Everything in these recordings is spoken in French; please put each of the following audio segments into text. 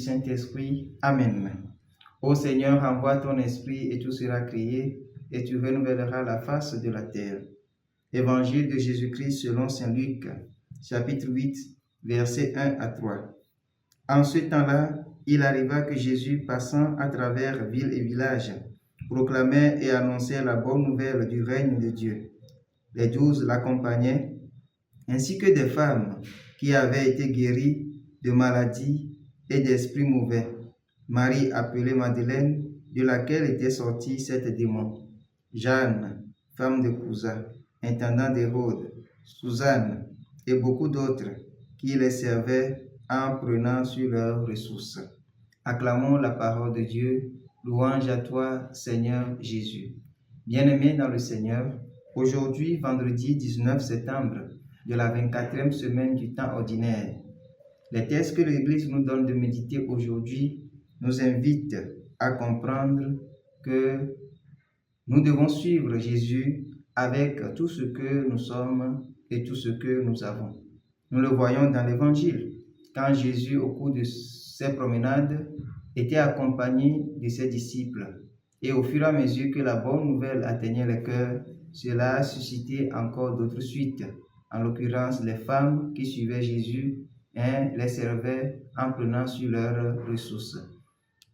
Saint-Esprit. Amen. Ô Seigneur, envoie ton esprit et tout sera créé, et tu renouvelleras la face de la terre. Évangile de Jésus-Christ selon saint Luc, chapitre 8, versets 1 à 3. En ce temps-là, il arriva que Jésus, passant à travers villes et villages, proclamait et annonçait la bonne nouvelle du règne de Dieu. Les 12 l'accompagnaient, ainsi que des femmes qui avaient été guéries de maladies et d'esprits mauvais. Marie, appelée Madeleine, de laquelle était sorti 7 démons. Jeanne, femme de Cousa, intendant d'Hérode, Suzanne et beaucoup d'autres qui les servaient en prenant sur leurs ressources. Acclamons la parole de Dieu. Louange à toi, Seigneur Jésus. Bien-aimés dans le Seigneur, aujourd'hui, vendredi 19 septembre de la 24e semaine du temps ordinaire, les textes que l'Église nous donne de méditer aujourd'hui nous invitent à comprendre que nous devons suivre Jésus avec tout ce que nous sommes et tout ce que nous avons. Nous le voyons dans l'Évangile, quand Jésus, au cours de ses promenades, était accompagné de ses disciples. Et au fur et à mesure que la bonne nouvelle atteignait les cœurs, cela a suscité encore d'autres suites. En l'occurrence, les femmes qui suivaient Jésus les servaient en prenant sur leurs ressources.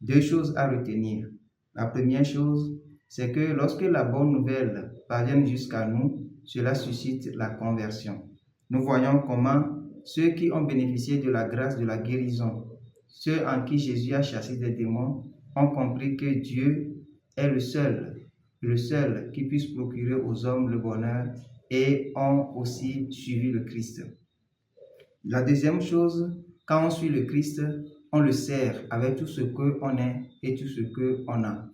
Deux choses à retenir. La première chose, c'est que lorsque la bonne nouvelle parvient jusqu'à nous, cela suscite la conversion. Nous voyons comment ceux qui ont bénéficié de la grâce de la guérison, ceux en qui Jésus a chassé des démons, ont compris que Dieu est le seul qui puisse procurer aux hommes le bonheur et ont aussi suivi le Christ. La deuxième chose, quand on suit le Christ, on le sert avec tout ce qu'on est et tout ce qu'on a.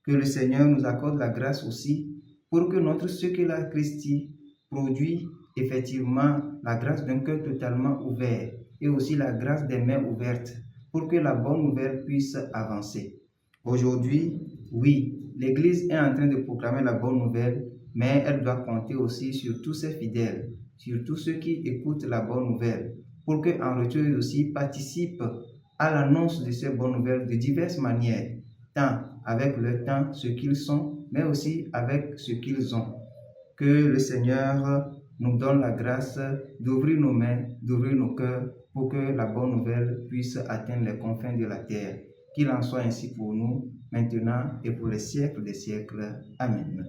Que le Seigneur nous accorde la grâce aussi pour que notre sécular Christi produit effectivement la grâce d'un cœur totalement ouvert et aussi la grâce des mains ouvertes pour que la bonne nouvelle puisse avancer. Aujourd'hui, oui, l'Église est en train de proclamer la bonne nouvelle, mais elle doit compter aussi sur tous ses fidèles, sur tous ceux qui écoutent la bonne nouvelle, pour qu'en retour ils aussi participent à l'annonce de ces bonnes nouvelles de diverses manières, tant avec le temps, ce qu'ils sont, mais aussi avec ce qu'ils ont. Que le Seigneur nous donne la grâce d'ouvrir nos mains, d'ouvrir nos cœurs, pour que la bonne nouvelle puisse atteindre les confins de la terre. Qu'il en soit ainsi pour nous, maintenant et pour les siècles des siècles. Amen.